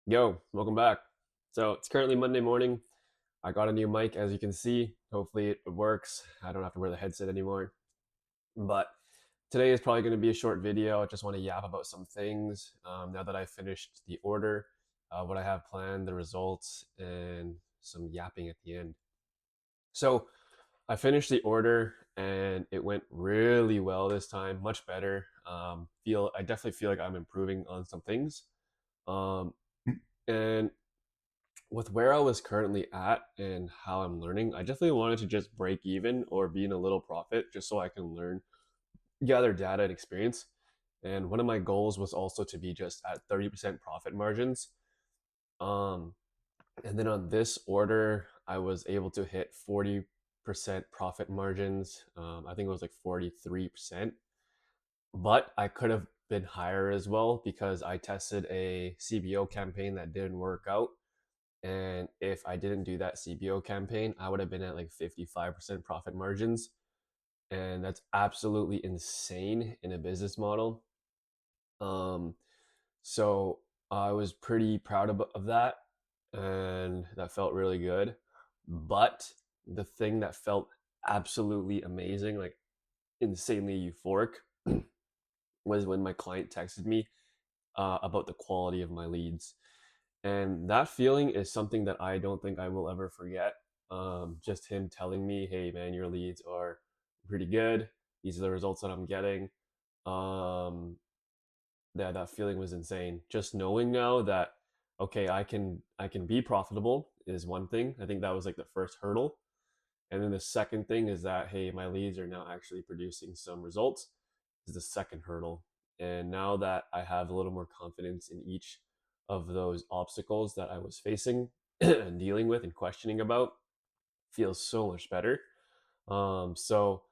Yo, welcome back. So it's currently Monday morning. I got a new mic, as you can see. Hopefully it works. I don't have to wear the headset anymore. But today is probably going to be a short video. I just want to yap about some things now that I finished the order, what I have planned, the results, and some yapping at the end. So I finished the order and it went really well this time, much better. I definitely feel like I'm improving on some things. Um, and with where I was currently at and how I'm learning, I definitely wanted to just break even or be in a little profit just so I can learn, gather data and experience. And one of my goals was also to be just at 30% profit margins. Um, and then on this order, I was able to hit 40% profit margins. I think it was like 43%, but I could have been higher as well because I tested a CBO campaign that didn't work out. And if I didn't do that CBO campaign, I would have been at like 55% profit margins. And that's absolutely insane in a business model. Um, so I was pretty proud of that. And that felt really good. But the thing that felt absolutely amazing, like insanely euphoric, was when my client texted me about the quality of my leads. And that feeling is something that I don't think I will ever forget. Just him telling me, hey, man, your leads are pretty good. These are the results that I'm getting. Um, that feeling was insane. Just knowing now that, okay, I can be profitable is one thing. I think that was like the first hurdle. And then the second thing is that, hey, my leads are now actually producing some results is the second hurdle. And now that I have a little more confidence in each of those obstacles that I was facing and dealing with and questioning about, feels so much better. So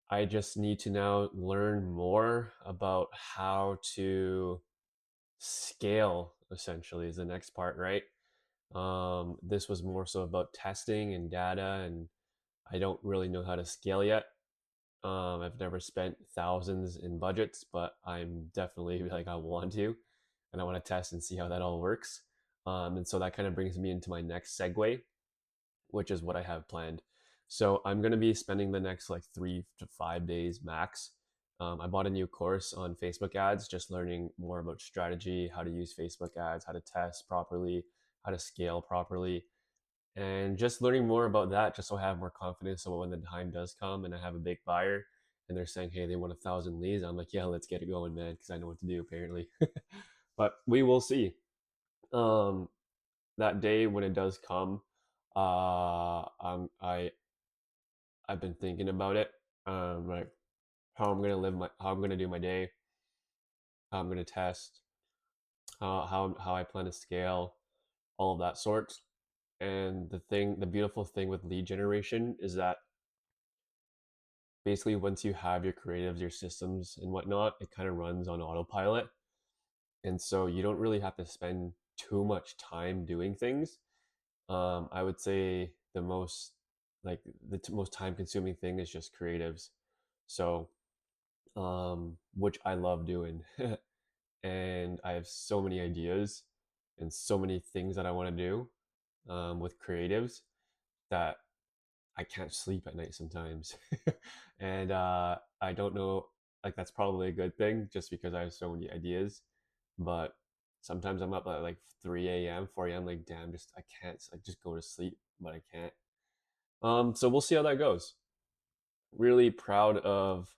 I just need to now learn more about how to scale, essentially, is the next part, right? This was more so about testing and data, and I don't really know how to scale yet. I've never spent thousands in budgets, but I'm definitely like I want to, and I want to test and see how that all works. And so that kind of brings me into my next segue, which is what I have planned. So I'm going to be spending the next like 3 to 5 days max. I bought a new course on Facebook ads, just learning more about strategy, how to use Facebook ads, how to test properly, how to scale properly, and just learning more about that just so I have more confidence so when the time does come and I have a big buyer and they're saying, hey, they want 1,000 leads, I'm like, yeah, let's get it going, man, because I know what to do apparently. But we will see. um that day when it does come, I've been thinking about it, like how I'm gonna do my day, how I'm gonna test, how I plan to scale, all of that sort. And the beautiful thing with lead generation is that basically once you have your creatives, your systems and whatnot, it kind of runs on autopilot. And so you don't really have to spend too much time doing things. I would say most time consuming thing is just creatives. So, which I love doing. And I have so many ideas and so many things that I want to do with creatives that I can't sleep at night sometimes. And I don't know, like that's probably a good thing just because I have so many ideas. But sometimes I'm up at like 3 a.m., 4 a.m., like damn, just I can't like just go to sleep, but I can't. So we'll see how that goes. Really proud of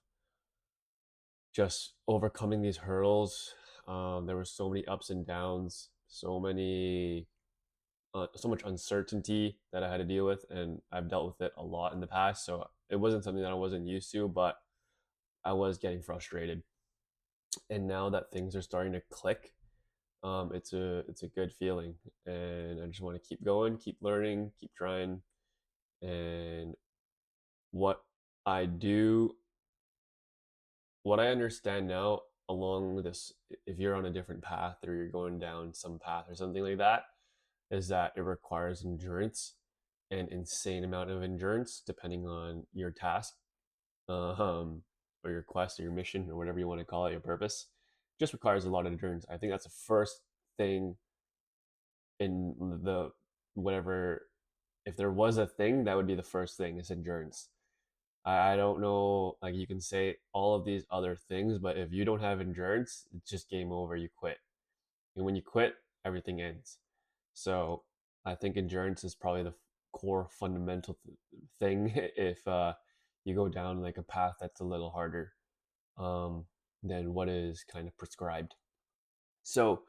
just overcoming these hurdles. There were so many ups and downs, so much uncertainty that I had to deal with, and I've dealt with it a lot in the past. So it wasn't something that I wasn't used to, but I was getting frustrated. And now that things are starting to click, it's a good feeling, and I just want to keep going, keep learning, keep trying. And what I do, what I understand now along this, if you're on a different path or you're going down some path or something like that, is that it requires endurance, an insane amount of endurance depending on your task, um, or your quest or your mission or whatever you want to call it, your purpose. Just requires a lot of endurance. I think that's the first thing in the whatever, if there was a thing, that would be the first thing is endurance. I don't know, like you can say all of these other things, but if you don't have endurance, it's just game over. You quit. And when you quit, everything ends. So I think endurance is probably the core fundamental thing if you go down like a path that's a little harder um, than what is kind of prescribed. So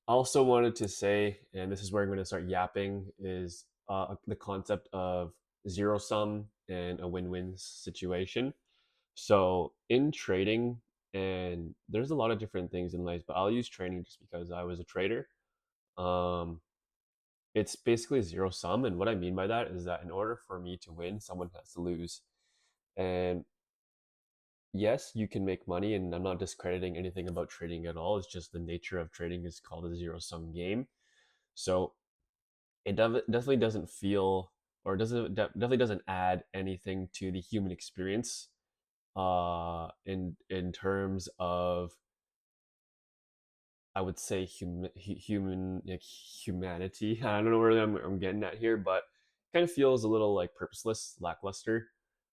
I also wanted to say, and this is where I'm going to start yapping, is the concept of zero sum and a win-win situation. So in trading, and there's a lot of different things in life, but I'll use trading just because I was a trader. Um, it's basically zero sum, and what I mean by that is that in order for me to win, someone has to lose. And yes, you can make money, and I'm not discrediting anything about trading at all. It's just the nature of trading is called a zero sum game. So definitely doesn't feel, or definitely doesn't add anything to the human experience in terms of, I would say, human, like humanity. I don't know where I'm getting at here, but it kind of feels a little like purposeless, lackluster,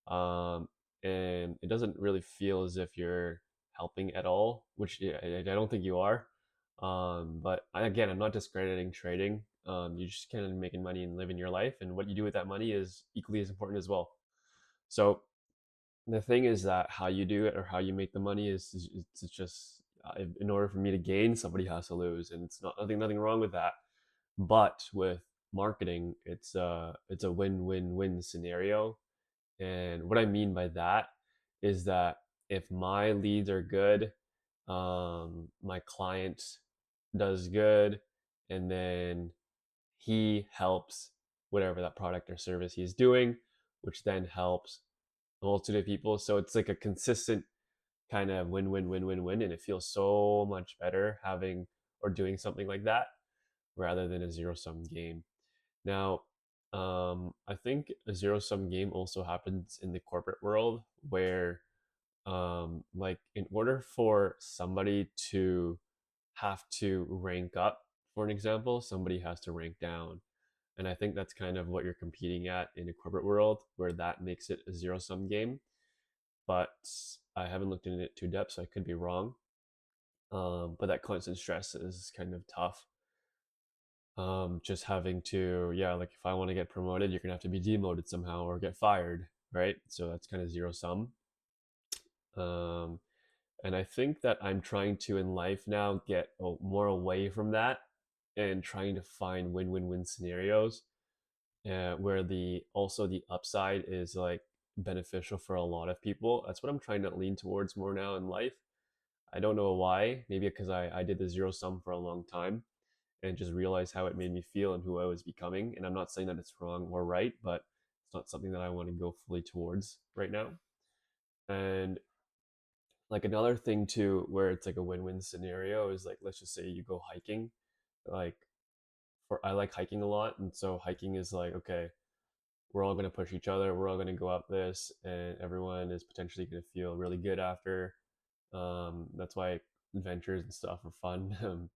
um, and it doesn't really feel as if you're helping at all, which I don't think you are. But again, I'm not discrediting trading. You're just kind of making money and living your life, and what you do with that money is equally as important as well. So the thing is that how you do it or how you make the money is it's just in order for me to gain, somebody has to lose, and it's not nothing wrong with that. But with marketing, it's a win-win-win scenario. And what I mean by that is that if my leads are good, my client does good, and then he helps whatever that product or service he's doing, which then helps a multitude of people. So it's like a consistent kind of win win win win win, and it feels so much better having or doing something like that rather than a zero sum game. Now, I think a zero sum game also happens in the corporate world where, like, in order for somebody to have to rank up, for an example, somebody has to rank down. And I think that's kind of what you're competing at in a corporate world, where that makes it a zero sum game. But I haven't looked into it too depth, so I could be wrong. But that constant stress is kind of tough. Just having to, yeah, like if I want to get promoted, you're gonna have to be demoted somehow or get fired, right? So that's kind of zero sum. Um, and I think that I'm trying to in life now get more away from that and trying to find win-win-win scenarios where the also the upside is like beneficial for a lot of people. That's what I'm trying to lean towards more now in life. I don't know why. Maybe because I did the zero sum for a long time and just realized how it made me feel and who I was becoming. And I'm not saying that it's wrong or right, but it's not something that I want to go fully towards right now. And like another thing too, where it's like a win-win scenario is like, let's just say you go hiking. Like I like hiking a lot, and so hiking is like, okay, we're all going to push each other. We're all going to go up this, and everyone is potentially going to feel really good after. That's why adventures and stuff are fun.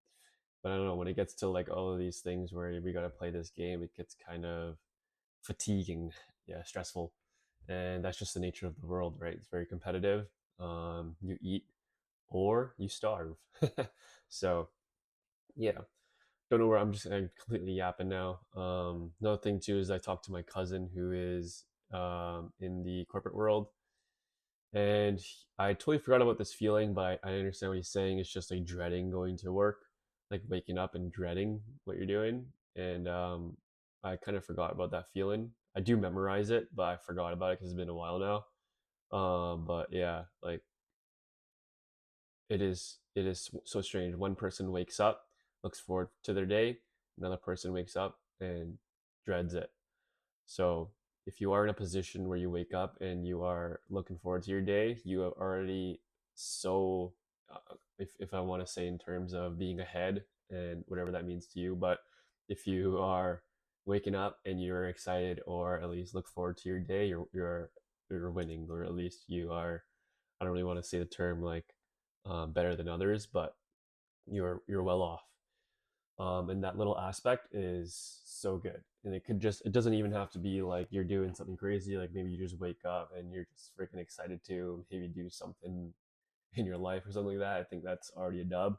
But I don't know, when it gets to like all of these things where we got to play this game, it gets kind of fatiguing, yeah, stressful, and that's just the nature of the world, right? It's very competitive. You eat or you starve. So yeah, don't know where I'm completely yapping now. Another thing too is I talked to my cousin who is in the corporate world, and I totally forgot about this feeling, but I understand what he's saying. It's just like dreading going to work, like waking up and dreading what you're doing. And I kind of forgot about that feeling. I do memorize it, but I forgot about it because it's been a while now. But yeah, like it is so strange. One person wakes up, looks forward to their day. Another person wakes up and dreads it. So if you are in a position where you wake up and you are looking forward to your day, you are already so, if I want to say in terms of being ahead and whatever that means to you, but if you are waking up and you're excited or at least look forward to your day, you're winning, or at least you are. I don't really want to say the term like better than others, but you're well off. And that little aspect is so good. And it doesn't even have to be like you're doing something crazy. Like maybe you just wake up and you're just freaking excited to maybe do something in your life or something like that. I think that's already a dub.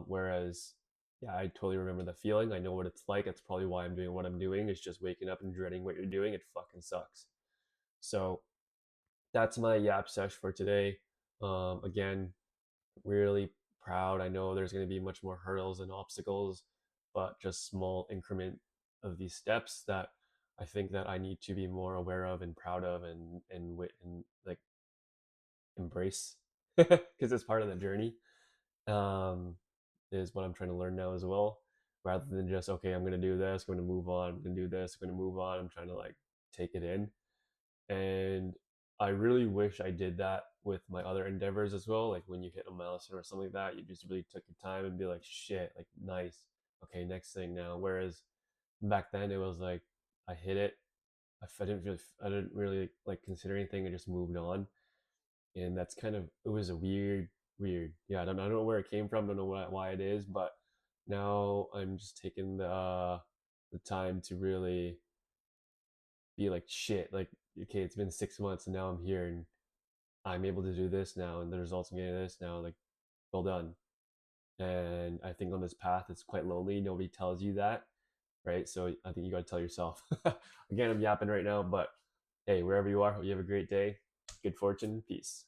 Whereas, yeah, I totally remember the feeling. I know what it's like. That's probably why I'm doing what I'm doing. Is just waking up and dreading what you're doing. It fucking sucks. So that's my yap sesh for today. Again, really proud. I know there's going to be much more hurdles and obstacles, but just small increment of these steps that I think that I need to be more aware of and proud of and like embrace because it's part of the journey. Um, is what I'm trying to learn now as well, rather than just okay, I'm gonna do this, I'm gonna move on, I'm gonna do this, I'm gonna move on. I'm trying to like take it in, and I really wish I did that with my other endeavors as well. Like when you hit a milestone or something like that, you just really took your time and be like, shit, like nice, okay, next thing now. Whereas back then it was like I hit it, I didn't really like consider anything. I just moved on, and that's kind of it was a weird. Yeah, I don't know where it came from. Don't know why it is, but now I'm just taking the time to really be like shit. Like okay, it's been 6 months and now I'm here and I'm able to do this now, and the results I'm getting this now. Like well done. And I think on this path, it's quite lonely. Nobody tells you that, right? So I think you got to tell yourself. Again, I'm yapping right now, but hey, wherever you are, hope you have a great day. Good fortune. Peace.